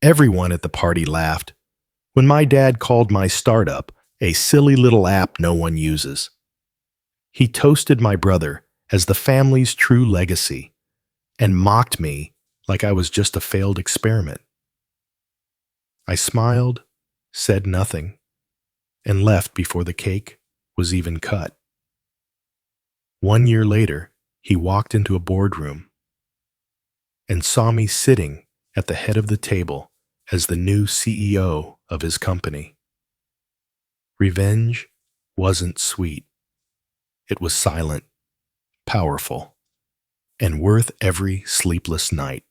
Everyone at the party laughed when my dad called my startup a silly little app no one uses. He toasted my brother as the family's true legacy and mocked me like I was just a failed experiment. I smiled, said nothing, and left before the cake was even cut. 1 year later, he walked into a boardroom and saw me sitting at the head of the table as the new CEO of his company. Revenge wasn't sweet. It was silent, powerful, and worth every sleepless night.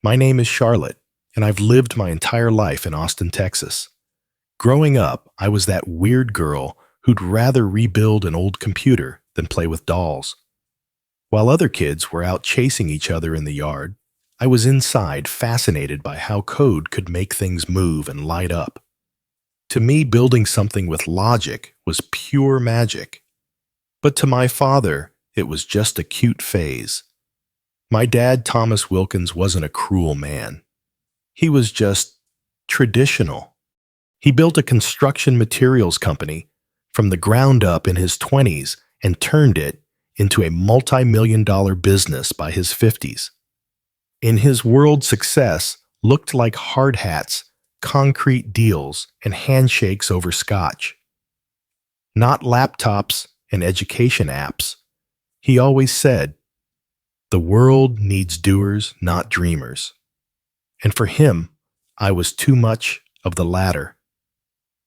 My name is Charlotte, and I've lived my entire life in Austin, Texas. Growing up, I was that weird girl who'd rather rebuild an old computer than play with dolls. While other kids were out chasing each other in the yard, I was inside fascinated by how code could make things move and light up. To me, building something with logic was pure magic. But to my father, it was just a cute phase. My dad, Thomas Wilkins, wasn't a cruel man. He was just traditional. He built a construction materials company from the ground up in his 20s and turned it into a multi-million-dollar business by his 50s. In his world, success looked like hard hats, concrete deals, and handshakes over scotch. Not laptops and education apps. He always said, "The world needs doers, not dreamers." And for him, I was too much of the latter.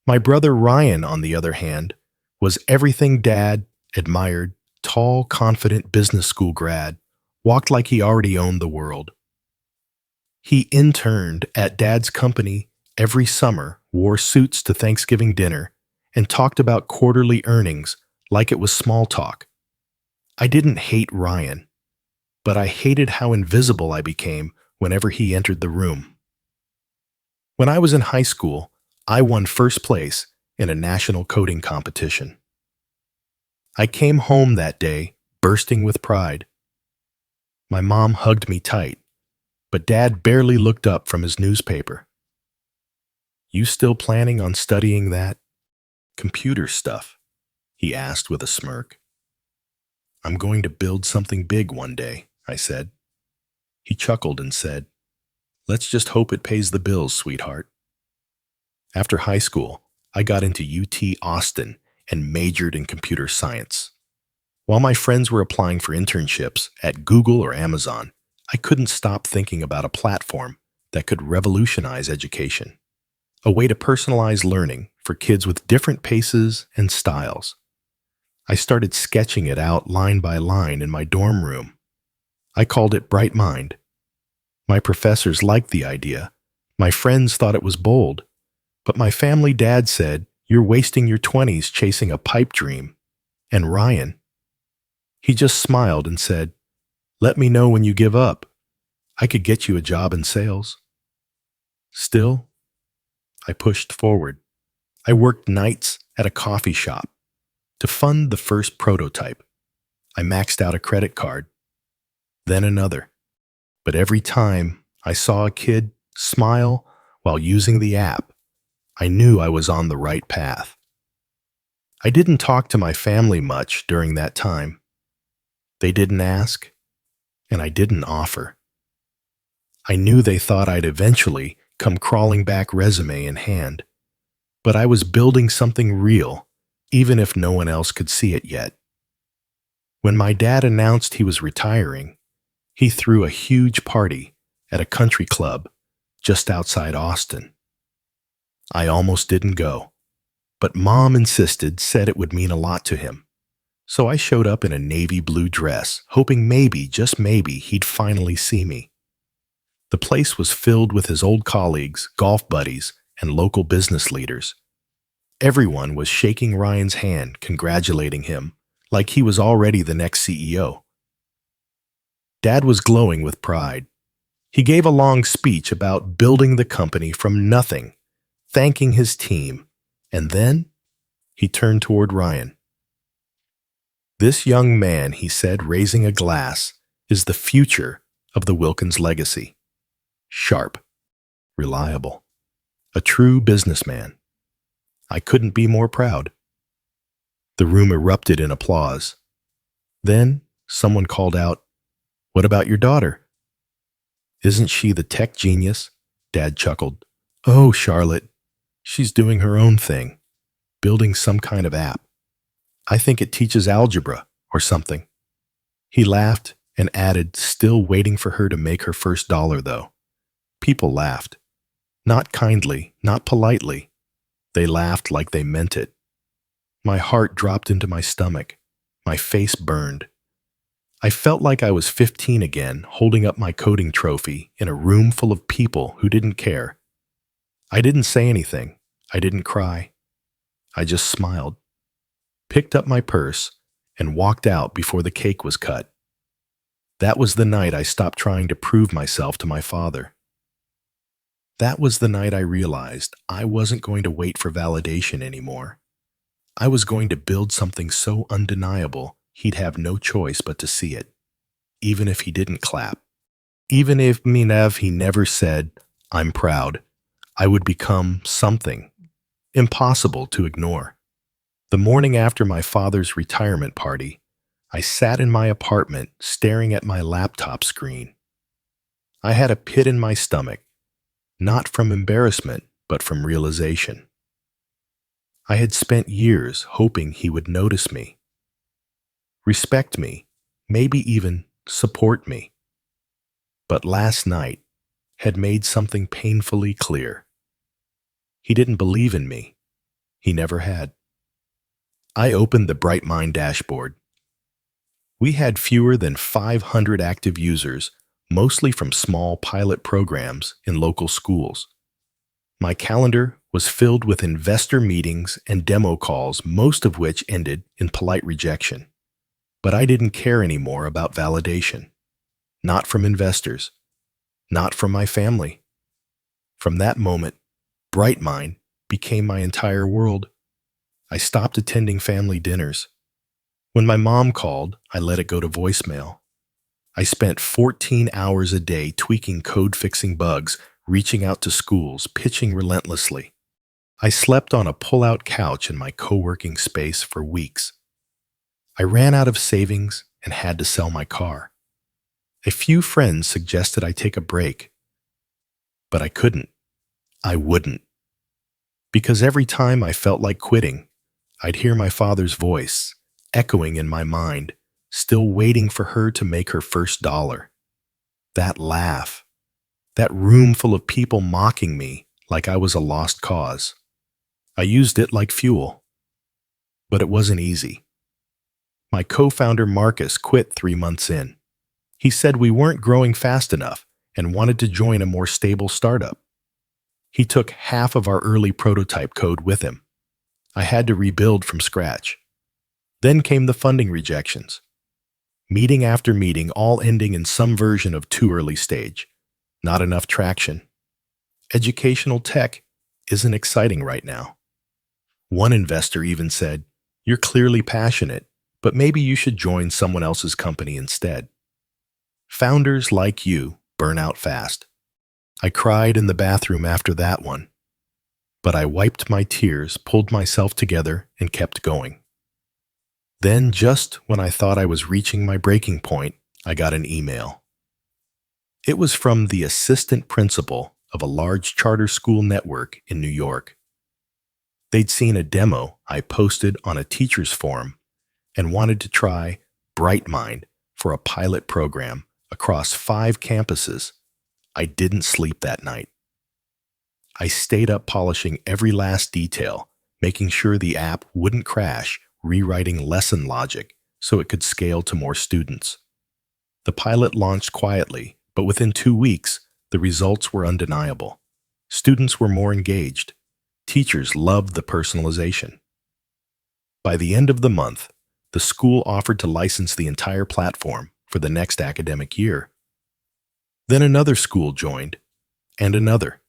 My brother Ryan, on the other hand, was everything Dad admired: tall, confident business school grad, walked like he already owned the world. He interned at Dad's company every summer, wore suits to Thanksgiving dinner, and talked about quarterly earnings like it was small talk. I didn't hate Ryan, but I hated how invisible I became whenever he entered the room. When I was in high school, I won first place in a national coding competition. I came home that day bursting with pride. My mom hugged me tight, but Dad barely looked up from his newspaper. "You still planning on studying that computer stuff?" he asked with a smirk. "I'm going to build something big one day," I said. He chuckled and said, "Let's just hope it pays the bills, sweetheart." After high school, I got into UT Austin and majored in computer science. While my friends were applying for internships at Google or Amazon, I couldn't stop thinking about a platform that could revolutionize education, a way to personalize learning for kids with different paces and styles. I started sketching it out line by line in my dorm room. I called it Bright Mind. My professors liked the idea. My friends thought it was bold. But my family dad said, "You're wasting your 20s chasing a pipe dream." And Ryan, he just smiled and said, "Let me know when you give up. I could get you a job in sales." Still, I pushed forward. I worked nights at a coffee shop to fund the first prototype. I maxed out a credit card, then another. But every time I saw a kid smile while using the app, I knew I was on the right path. I didn't talk to my family much during that time. They didn't ask, and I didn't offer. I knew they thought I'd eventually come crawling back, resume in hand. But I was building something real, even if no one else could see it yet. When my dad announced he was retiring, he threw a huge party at a country club just outside Austin. I almost didn't go, but Mom insisted, said it would mean a lot to him. So I showed up in a navy blue dress, hoping maybe, just maybe, he'd finally see me. The place was filled with his old colleagues, golf buddies, and local business leaders. Everyone was shaking Ryan's hand, congratulating him, like he was already the next CEO. Dad was glowing with pride. He gave a long speech about building the company from nothing, thanking his team, and then he turned toward Ryan. "This young man," he said, raising a glass, "is the future of the Wilkins legacy. Sharp." reliable, a true businessman. I couldn't be more proud. The room erupted in applause. Then someone called out, "What about your daughter? Isn't she the tech genius?" Dad chuckled. "Oh, Charlotte, she's doing her own thing, building some kind of app. I think it teaches algebra or something." He laughed and added, still waiting for her to make her first dollar, though. People laughed. Not kindly, not politely. They laughed like they meant it. My heart dropped into my stomach. My face burned. I felt like I was 15 again, holding up my coding trophy in a room full of people who didn't care. I didn't say anything. I didn't cry. I just smiled, picked up my purse, and walked out before the cake was cut. That was the night I stopped trying to prove myself to my father. That was the night I realized I wasn't going to wait for validation anymore. I was going to build something so undeniable he'd have no choice but to see it, even if he didn't clap. Even if he never said, "I'm proud," I would become something impossible to ignore. The morning after my father's retirement party, I sat in my apartment staring at my laptop screen. I had a pit in my stomach, not from embarrassment, but from realization. I had spent years hoping he would notice me, respect me, maybe even support me. But last night had made something painfully clear. He didn't believe in me. He never had. I opened the BrightMind dashboard. We had fewer than 500 active users, mostly from small pilot programs in local schools. My calendar was filled with investor meetings and demo calls, most of which ended in polite rejection. But I didn't care anymore about validation. Not from investors. Not from my family. From that moment, BrightMind became my entire world. I stopped attending family dinners. When my mom called, I let it go to voicemail. I spent 14 hours a day tweaking code-fixing bugs, reaching out to schools, pitching relentlessly. I slept on a pull-out couch in my co-working space for weeks. I ran out of savings and had to sell my car. A few friends suggested I take a break, but I couldn't. I wouldn't. Because every time I felt like quitting, I'd hear my father's voice, echoing in my mind, still waiting for her to make her first dollar. That laugh, that room full of people mocking me like I was a lost cause. I used it like fuel. But it wasn't easy. My co-founder Marcus quit 3 months in. He said we weren't growing fast enough and wanted to join a more stable startup. He took half of our early prototype code with him. I had to rebuild from scratch. Then came the funding rejections. Meeting after meeting, all ending in some version of too early stage. Not enough traction. Educational tech isn't exciting right now. One investor even said, "You're clearly passionate, but maybe you should join someone else's company instead." Founders like you burn out fast. I cried in the bathroom after that one. But I wiped my tears, pulled myself together, and kept going. Then, just when I thought I was reaching my breaking point, I got an email. It was from the assistant principal of a large charter school network in New York. They'd seen a demo I posted on a teacher's forum and wanted to try BrightMind for a pilot program across 5 campuses. I didn't sleep that night. I stayed up polishing every last detail, making sure the app wouldn't crash, rewriting lesson logic so it could scale to more students. The pilot launched quietly, but within 2 weeks, the results were undeniable. Students were more engaged. Teachers loved the personalization. By the end of the month, the school offered to license the entire platform for the next academic year. Then another school joined, and another.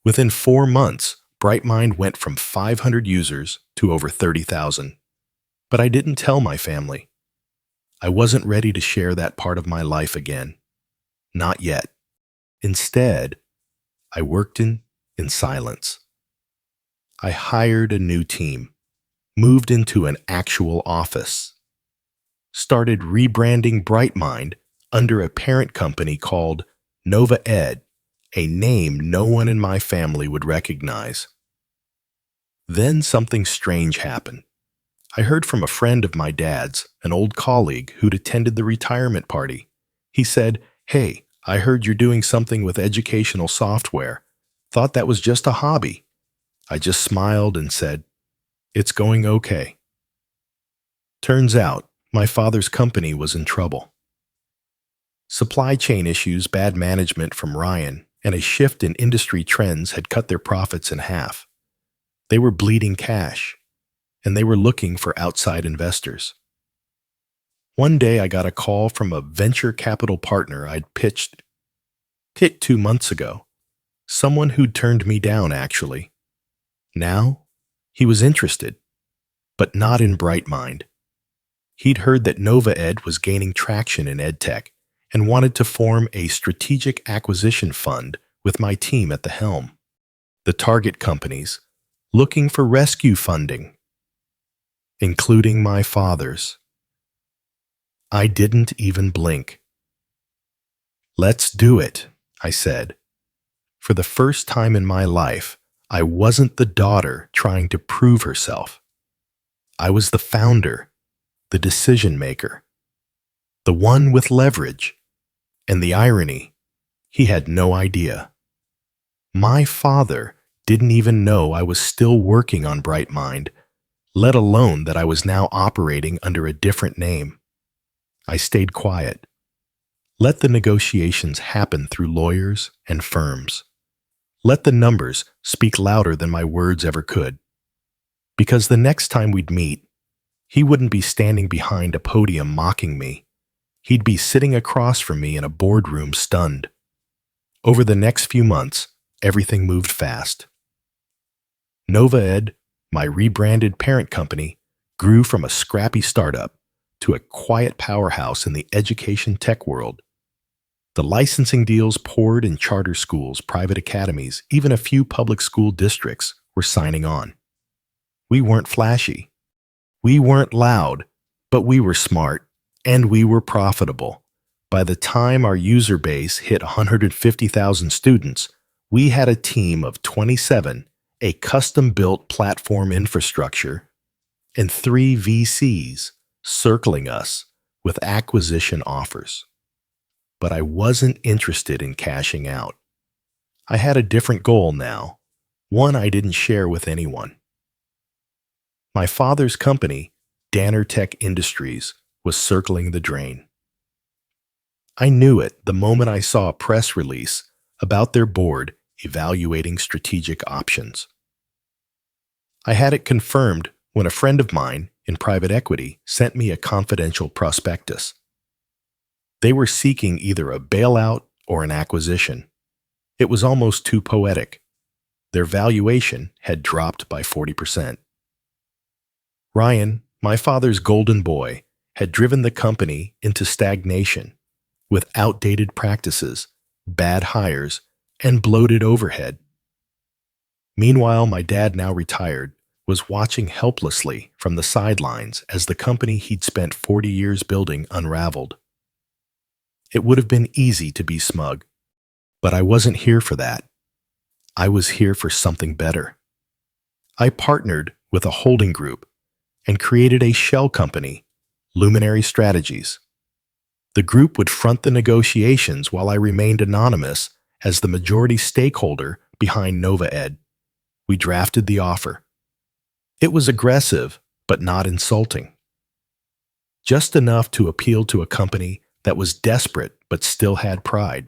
Within 4 months, BrightMind went from 500 users to over 30,000. But I didn't tell my family. I wasn't ready to share that part of my life again. Not yet. Instead, I worked in silence. I hired a new team, moved into an actual office, started rebranding Brightmind under a parent company called Nova Ed, a name no one in my family would recognize. Then something strange happened. I heard from a friend of my dad's, an old colleague who'd attended the retirement party. He said, "Hey, I heard you're doing something with educational software. Thought that was just a hobby." I just smiled and said, "It's going okay." Turns out, my father's company was in trouble. Supply chain issues, bad management from Ryan, and a shift in industry trends had cut their profits in half. They were bleeding cash, and they were looking for outside investors. One day I got a call from a venture capital partner I'd pitched 2 months ago. Someone who'd turned me down, actually. Now, he was interested, but not in Brightmind. He'd heard that Nova Ed was gaining traction in edtech and wanted to form a strategic acquisition fund with my team at the helm. The target companies looking for rescue funding, including my father's. I didn't even blink. "Let's do it," I said. For the first time in my life, I wasn't the daughter trying to prove herself. I was the founder, the decision maker, the one with leverage. And the irony, he had no idea. My father didn't even know I was still working on Brightmind, let alone that I was now operating under a different name. I stayed quiet. Let the negotiations happen through lawyers and firms. Let the numbers speak louder than my words ever could. Because the next time we'd meet, he wouldn't be standing behind a podium mocking me. He'd be sitting across from me in a boardroom stunned. Over the next few months, everything moved fast. Nova Ed, my rebranded parent company, grew from a scrappy startup to a quiet powerhouse in the education tech world. The licensing deals poured in charter schools, private academies, even a few public school districts were signing on. We weren't flashy. We weren't loud, but we were smart, and we were profitable. By the time our user base hit 150,000 students, we had a team of 27, a custom-built platform infrastructure, and 3 VCs circling us with acquisition offers. But I wasn't interested in cashing out. I had a different goal now, one I didn't share with anyone. My father's company, Danner Tech Industries, was circling the drain. I knew it the moment I saw a press release about their board evaluating strategic options. I had it confirmed when a friend of mine in private equity sent me a confidential prospectus. They were seeking either a bailout or an acquisition. It was almost too poetic. Their valuation had dropped by 40%. Ryan, my father's golden boy, had driven the company into stagnation with outdated practices, bad hires, and bloated overhead. Meanwhile, my dad, now retired, was watching helplessly from the sidelines as the company he'd spent 40 years building unraveled. It would have been easy to be smug, but I wasn't here for that. I was here for something better. I partnered with a holding group and created a shell company, Luminary Strategies. The group would front the negotiations while I remained anonymous as the majority stakeholder behind Nova Ed. We drafted the offer. It was aggressive, but not insulting. Just enough to appeal to a company that was desperate but still had pride.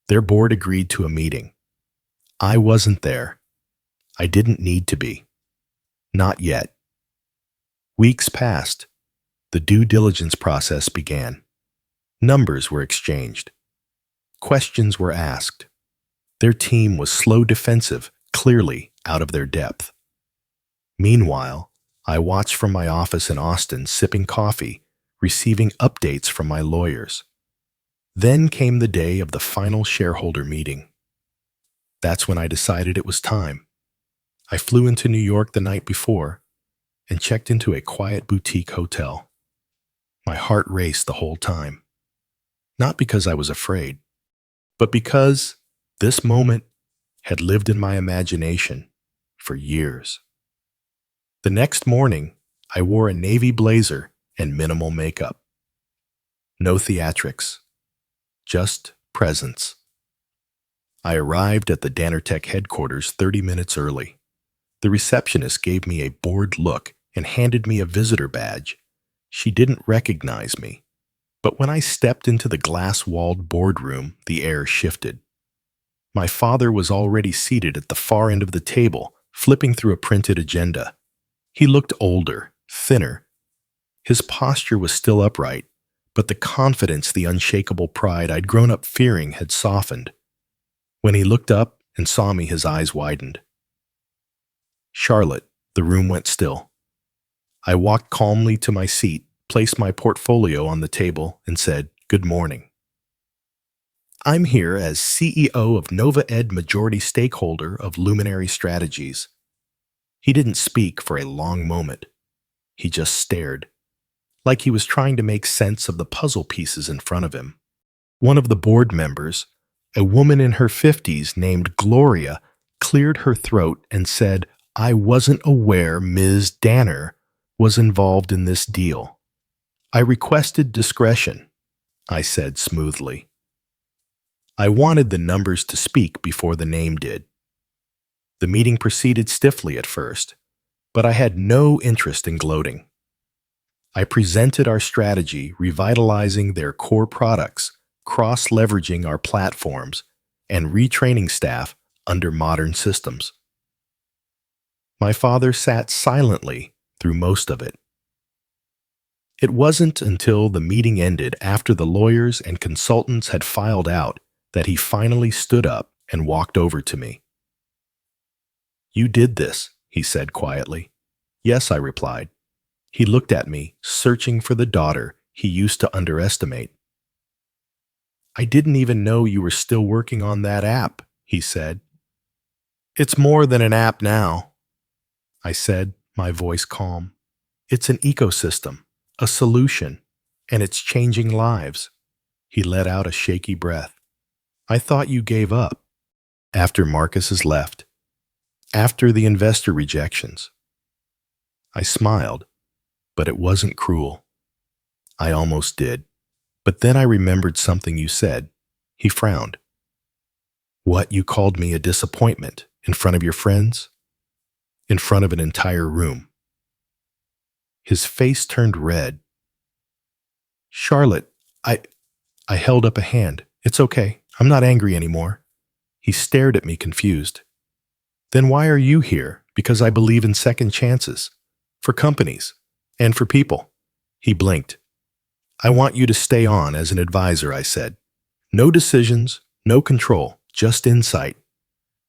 Their board agreed to a meeting. I wasn't there. I didn't need to be. Not yet. Weeks passed. The due diligence process began. Numbers were exchanged. Questions were asked. Their team was slow defensive, clearly out of their depth. Meanwhile, I watched from my office in Austin, sipping coffee, receiving updates from my lawyers. Then came the day of the final shareholder meeting. That's when I decided it was time. I flew into New York the night before and checked into a quiet boutique hotel. My heart raced the whole time. Not because I was afraid, but because this moment had lived in my imagination for years. The next morning, I wore a navy blazer and minimal makeup. No theatrics, just presence. I arrived at the Dannertech headquarters 30 minutes early. The receptionist gave me a bored look and handed me a visitor badge. She didn't recognize me, but when I stepped into the glass-walled boardroom, the air shifted. My father was already seated at the far end of the table, flipping through a printed agenda. He looked older, thinner. His posture was still upright, but the confidence, the unshakable pride I'd grown up fearing had softened. When he looked up and saw me, his eyes widened. "Charlotte," the room went still. I walked calmly to my seat, placed my portfolio on the table, and said, "Good morning. I'm here as CEO of Nova Ed majority stakeholder of Luminary Strategies." He didn't speak for a long moment. He just stared, like he was trying to make sense of the puzzle pieces in front of him. One of the board members, a woman in her 50s named Gloria, cleared her throat and said, "I wasn't aware Ms. Danner was involved in this deal." "I requested discretion," I said smoothly. I wanted the numbers to speak before the name did. The meeting proceeded stiffly at first, but I had no interest in gloating. I presented our strategy, revitalizing their core products, cross-leveraging our platforms, and retraining staff under modern systems. My father sat silently through most of it. It wasn't until the meeting ended, after the lawyers and consultants had filed out, that he finally stood up and walked over to me. "You did this," he said quietly. "Yes," I replied. He looked at me, searching for the daughter he used to underestimate. "I didn't even know you were still working on that app," he said. "It's more than an app now," I said, my voice calm. "It's an ecosystem, a solution, and it's changing lives." He let out a shaky breath. "I thought you gave up." "After Marcus has left. After the investor rejections." I smiled, but it wasn't cruel. "I almost did. But then I remembered something you said." He frowned. "What, you called me a disappointment in front of your friends?" "In front of an entire room." His face turned red. "Charlotte, I held up a hand. "It's okay. I'm not angry anymore." He stared at me confused. "Then why are you here?" "Because I believe in second chances. For companies. And for people." He blinked. "I want you to stay on as an advisor," I said. "No decisions, no control, just insight.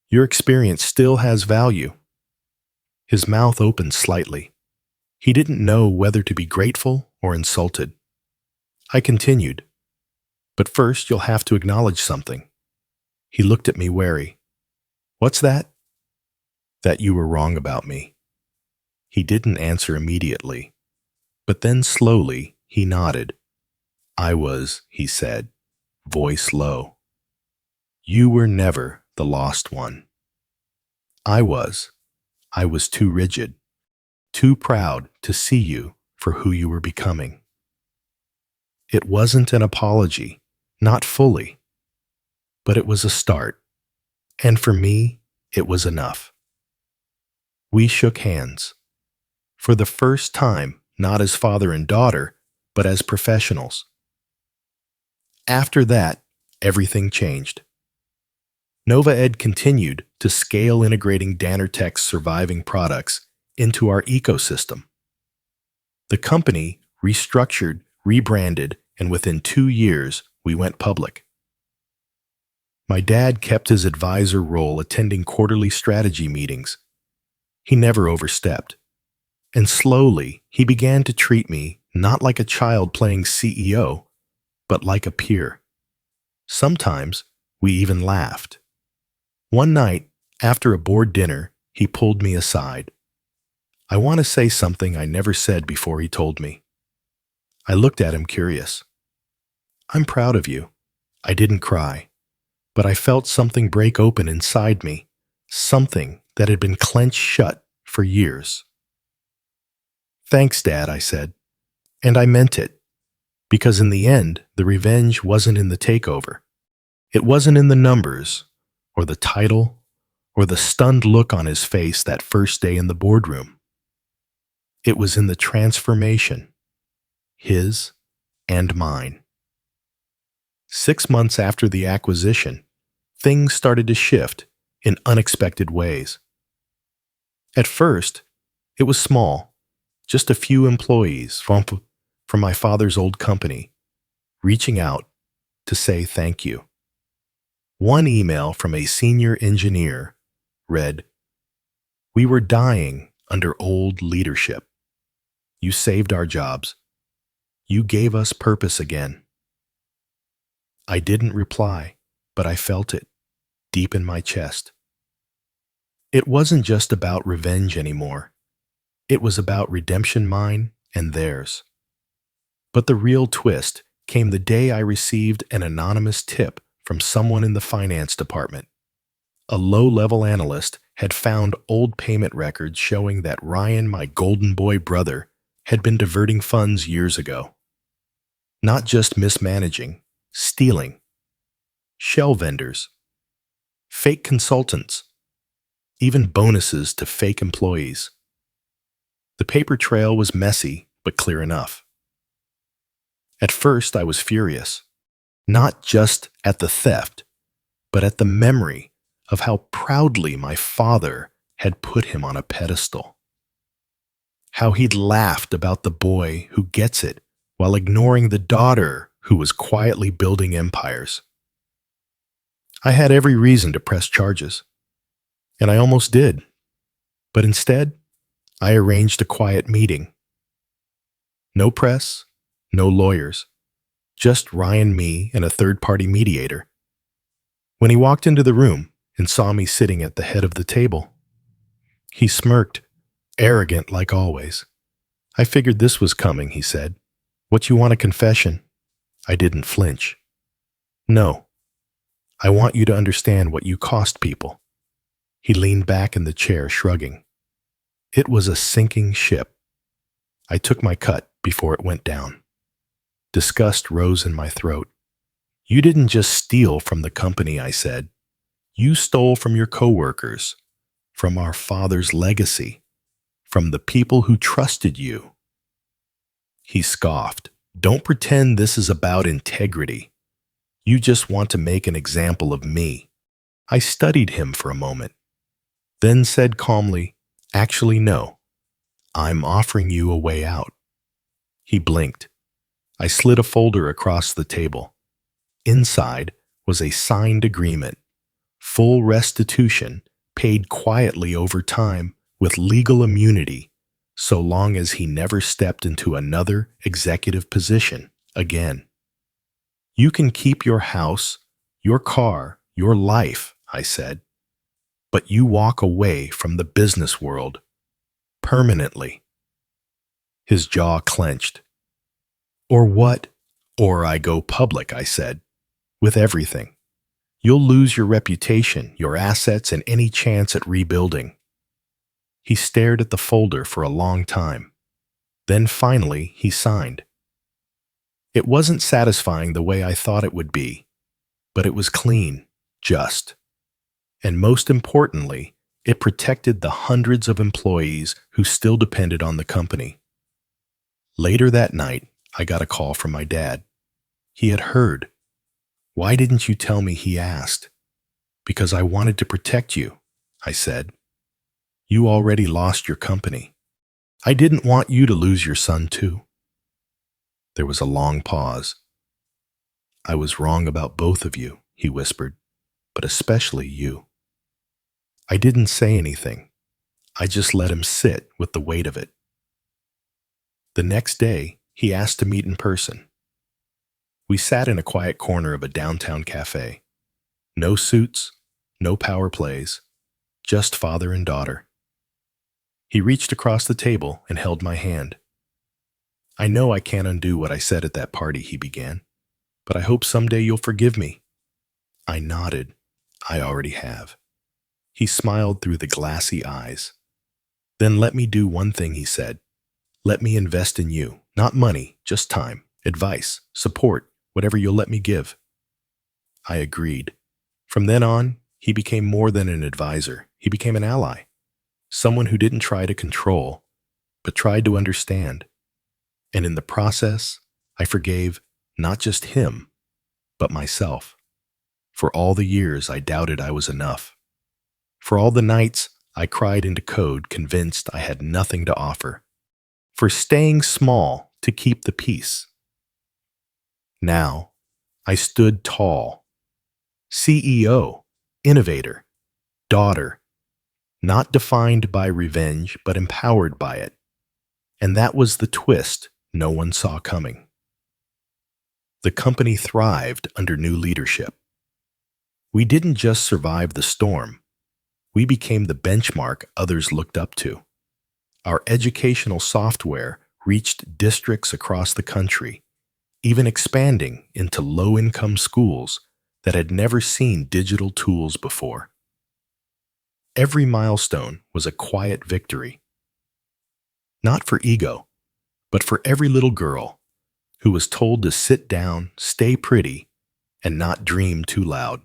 Your experience still has value." His mouth opened slightly. He didn't know whether to be grateful or insulted. I continued. "But first, you'll have to acknowledge something." He looked at me wary. "What's that?" "That you were wrong about me." He didn't answer immediately, but then slowly he nodded. "I was," he said, voice low. "You were never the lost one." I was. I was too rigid, too proud to see you for who you were becoming." It wasn't an apology, not fully, but it was a start, and for me, it was enough. We shook hands. For the first time, not as father and daughter, but as professionals. After that, everything changed. Nova Ed continued to scale, integrating Dannertech's surviving products into our ecosystem. The company restructured, rebranded, and within 2 years, we went public. My dad kept his advisor role, attending quarterly strategy meetings. He never overstepped. And slowly, he began to treat me not like a child playing CEO, but like a peer. Sometimes, we even laughed. One night, after a bored dinner, he pulled me aside. I want to say something I never said before he told me. I looked at him curious. I'm proud of you. I didn't cry, but I felt something break open inside me, something that had been clenched shut for years. Thanks, Dad, I said, and I meant it, because in the end, the revenge wasn't in the takeover. It wasn't in the numbers, or the title, or the stunned look on his face that first day in the boardroom. It was in the transformation, his and mine. 6 months after the acquisition, things started to shift in unexpected ways. At first, it was small, just a few employees from my father's old company reaching out to say thank you. One email from a senior engineer read, "We were dying under old leadership. You saved our jobs. You gave us purpose again." I didn't reply, but I felt it deep in my chest. It wasn't just about revenge anymore. It was about redemption, mine and theirs. But the real twist came the day I received an anonymous tip from someone in the finance department. A low-level analyst had found old payment records showing that Ryan, my golden boy brother, had been diverting funds years ago. Not just mismanaging, stealing, shell vendors, fake consultants, even bonuses to fake employees. The paper trail was messy, but clear enough. At first, I was furious, not just at the theft, but at the memory of how proudly my father had put him on a pedestal. How he'd laughed about the boy who gets it while ignoring the daughter who was quietly building empires. I had every reason to press charges, and I almost did. But instead, I arranged a quiet meeting. No press, no lawyers, just Ryan, me, and a third-party mediator. When he walked into the room and saw me sitting at the head of the table, he smirked, arrogant like always. "I figured this was coming," he said. "What, you want a confession?" I didn't flinch. "No. I want you to understand what you cost people." He leaned back in the chair, shrugging. It was a sinking ship. I took my cut before it went down. Disgust rose in my throat. "You didn't just steal from the company," I said. "You stole from your coworkers, from our father's legacy, from the people who trusted you." He scoffed. "Don't pretend this is about integrity. You just want to make an example of me." I studied him for a moment, then said calmly, "Actually, no. I'm offering you a way out." He blinked. I slid a folder across the table. Inside was a signed agreement, full restitution, paid quietly over time with legal immunity, so long as he never stepped into another executive position again. "You can keep your house, your car, your life," I said, "but you walk away from the business world permanently." His jaw clenched. "Or what?" "Or I go public," I said, "with everything. You'll lose your reputation, your assets, and any chance at rebuilding." He stared at the folder for a long time. Then finally, he signed. It wasn't satisfying the way I thought it would be, but it was clean, just. And most importantly, it protected the hundreds of employees who still depended on the company. Later that night, I got a call from my dad. He had heard. "Why didn't you tell me?" he asked. "Because I wanted to protect you," I said. "You already lost your company. I didn't want you to lose your son too." There was a long pause. "I was wrong about both of you," he whispered, "but especially you." I didn't say anything. I just let him sit with the weight of it. The next day, he asked to meet in person. We sat in a quiet corner of a downtown cafe. No suits, No power plays, just father and daughter. He reached across the table and held my hand. I know I can't undo what I said at that party, he began, but I hope someday you'll forgive me. I nodded. I already have. He smiled through the glassy eyes. Then let me do one thing, he said. Let me invest in you. Not money, just time, advice, support, whatever you'll let me give. I agreed. From then on, he became more than an advisor. He became an ally. Someone who didn't try to control, but tried to understand. And in the process, I forgave not just him, but myself. For all the years I doubted I was enough. For all the nights I cried into code, convinced I had nothing to offer. For staying small to keep the peace. Now, I stood tall. CEO, innovator, daughter, not defined by revenge, but empowered by it. And that was the twist no one saw coming. The company thrived under new leadership. We didn't just survive the storm. We became the benchmark others looked up to. Our educational software reached districts across the country, even expanding into low-income schools that had never seen digital tools before. Every milestone was a quiet victory. Not for ego, but for every little girl who was told to sit down, stay pretty, and not dream too loud.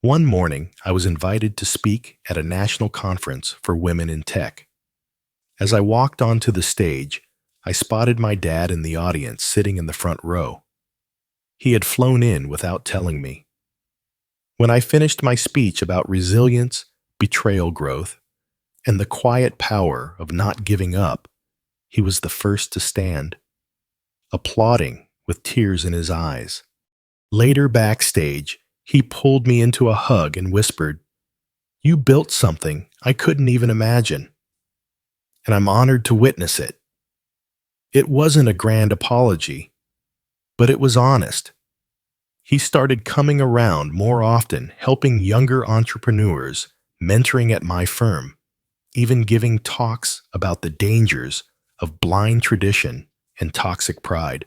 One morning, I was invited to speak at a national conference for women in tech. As I walked onto the stage, I spotted my dad in the audience sitting in the front row. He had flown in without telling me. When I finished my speech about resilience, betrayal growth, and the quiet power of not giving up, he was the first to stand, applauding with tears in his eyes. Later backstage, he pulled me into a hug and whispered, "You built something I couldn't even imagine, and I'm honored to witness it." It wasn't a grand apology, but it was honest. He started coming around more often, helping younger entrepreneurs, mentoring at my firm, even giving talks about the dangers of blind tradition and toxic pride.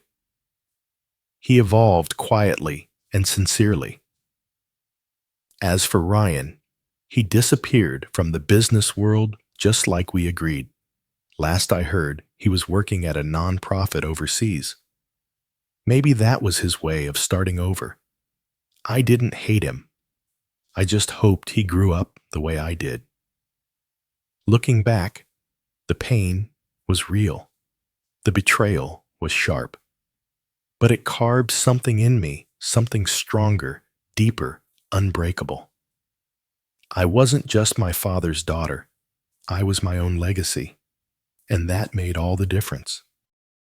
He evolved quietly and sincerely. As for Ryan, he disappeared from the business world just like we agreed. Last I heard, he was working at a nonprofit overseas. Maybe that was his way of starting over. I didn't hate him. I just hoped he grew up the way I did. Looking back, the pain was real. The betrayal was sharp. But it carved something in me, something stronger, deeper, unbreakable. I wasn't just my father's daughter. I was my own legacy. And that made all the difference.